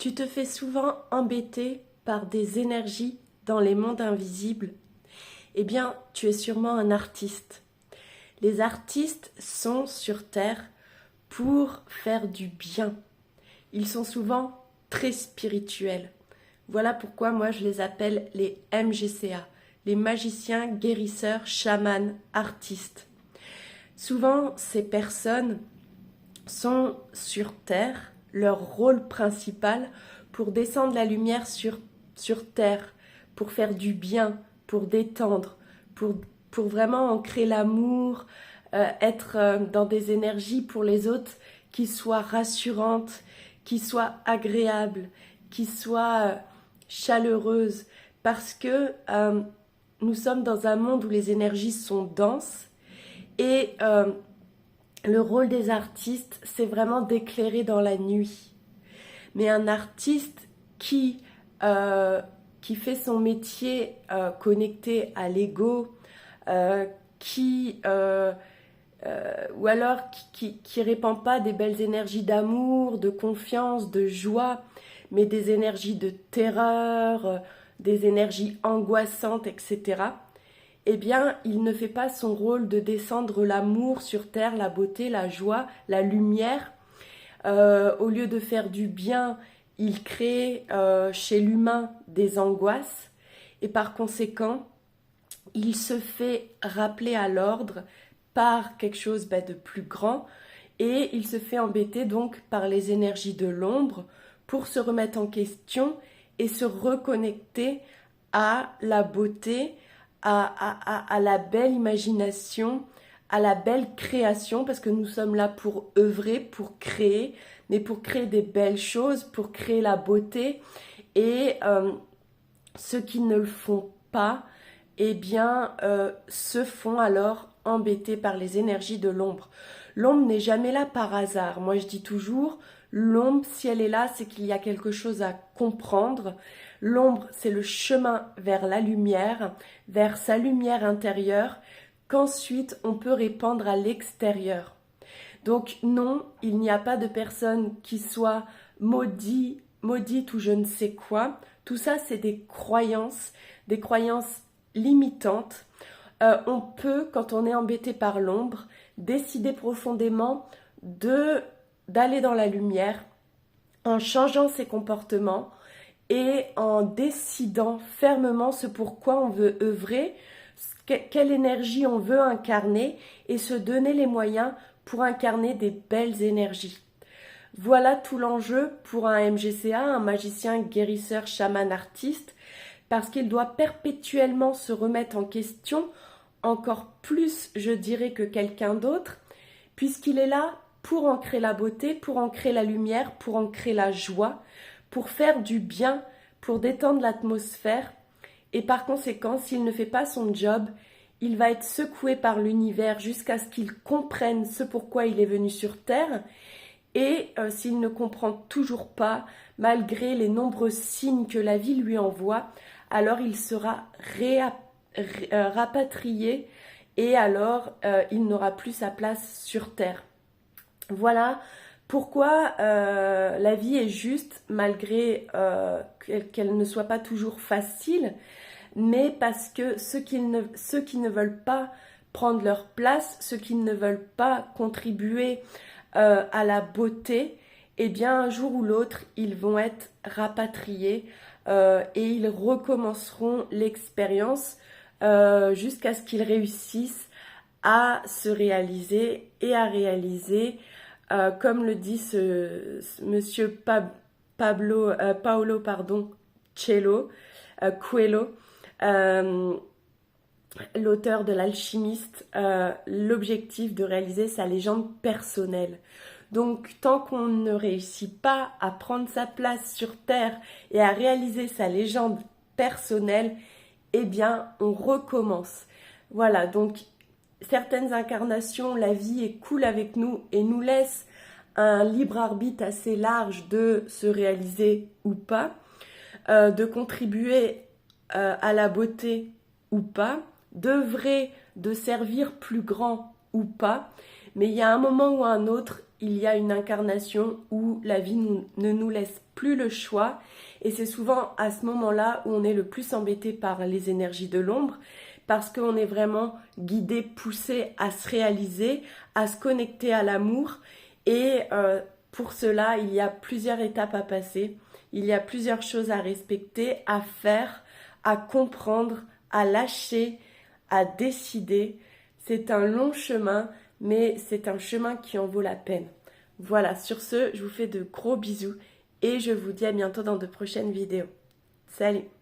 Tu te fais souvent embêter par des énergies dans les mondes invisibles. Eh bien, tu es sûrement un artiste. Les artistes sont sur Terre pour faire du bien. Ils sont souvent très spirituels. Voilà pourquoi moi je les appelle les MGCA, les magiciens, guérisseurs, chamans, artistes. Souvent, ces personnes sont sur Terre, leur rôle principal pour descendre la lumière sur Terre, pour faire du bien, pour détendre, pour vraiment ancrer l'amour, être dans des énergies pour les autres qui soient rassurantes, qui soient agréables, qui soient chaleureuses, parce que nous sommes dans un monde où les énergies sont denses et le rôle des artistes, c'est vraiment d'éclairer dans la nuit. Mais un artiste qui fait son métier connecté à l'ego, qui ou alors qui répand pas des belles énergies d'amour, de confiance, de joie, mais des énergies de terreur, des énergies angoissantes, etc. Eh bien, il ne fait pas son rôle de descendre l'amour sur terre, la beauté, la joie, la lumière. Au lieu de faire du bien, il crée chez l'humain des angoisses et par conséquent, il se fait rappeler à l'ordre par quelque chose de plus grand et il se fait embêter donc par les énergies de l'ombre pour se remettre en question et se reconnecter à la beauté, à la belle imagination, à la belle création, parce que nous sommes là pour œuvrer, pour créer, mais pour créer des belles choses, pour créer la beauté. Et ceux qui ne le font pas, eh bien, se font alors embêter par les énergies de l'ombre. L'ombre n'est jamais là par hasard. Moi, je dis toujours, l'ombre, si elle est là, c'est qu'il y a quelque chose à comprendre. L'ombre, c'est le chemin vers la lumière, vers sa lumière intérieure, qu'ensuite on peut répandre à l'extérieur. Donc non, il n'y a pas de personne qui soit maudite ou je ne sais quoi. Tout ça, c'est des croyances limitantes. On peut, quand on est embêté par l'ombre, décider profondément d'aller dans la lumière en changeant ses comportements et en décidant fermement ce pourquoi on veut œuvrer, quelle énergie on veut incarner et se donner les moyens pour incarner des belles énergies. Voilà tout l'enjeu pour un MGCA, un magicien, guérisseur, chaman, artiste, parce qu'il doit perpétuellement se remettre en question, encore plus, je dirais, que quelqu'un d'autre, puisqu'il est là pour ancrer la beauté, pour ancrer la lumière, pour ancrer la joie, pour faire du bien, pour détendre l'atmosphère. Et par conséquent, s'il ne fait pas son job, il va être secoué par l'univers jusqu'à ce qu'il comprenne ce pourquoi il est venu sur Terre. Et s'il ne comprend toujours pas, malgré les nombreux signes que la vie lui envoie, alors il sera rapatrié et alors il n'aura plus sa place sur Terre. Voilà pourquoi la vie est juste, malgré qu'elle ne soit pas toujours facile, mais parce que ceux qui ne veulent pas prendre leur place, ceux qui ne veulent pas contribuer à la beauté, eh bien un jour ou l'autre, ils vont être rapatriés et ils recommenceront l'expérience jusqu'à ce qu'ils réussissent à se réaliser et à réaliser, comme le dit ce monsieur Paolo Coelho, l'auteur de l'Alchimiste, l'objectif de réaliser sa légende personnelle. Donc tant qu'on ne réussit pas à prendre sa place sur Terre et à réaliser sa légende personnelle, eh bien on recommence. Voilà, donc certaines incarnations, la vie est cool avec nous et nous laisse un libre arbitre assez large de se réaliser ou pas, de contribuer à la beauté ou pas, d'œuvrer, de servir plus grand ou pas, mais il y a un moment ou un autre, il y a une incarnation où la vie ne nous laisse plus le choix. Et c'est souvent à ce moment-là où on est le plus embêté par les énergies de l'ombre, parce qu'on est vraiment guidé, poussé à se réaliser, à se connecter à l'amour. Et pour cela, il y a plusieurs étapes à passer, il y a plusieurs choses à respecter, à faire, à comprendre, à lâcher, à décider. C'est un long chemin, mais c'est un chemin qui en vaut la peine. Voilà, sur ce, je vous fais de gros bisous et je vous dis à bientôt dans de prochaines vidéos. Salut!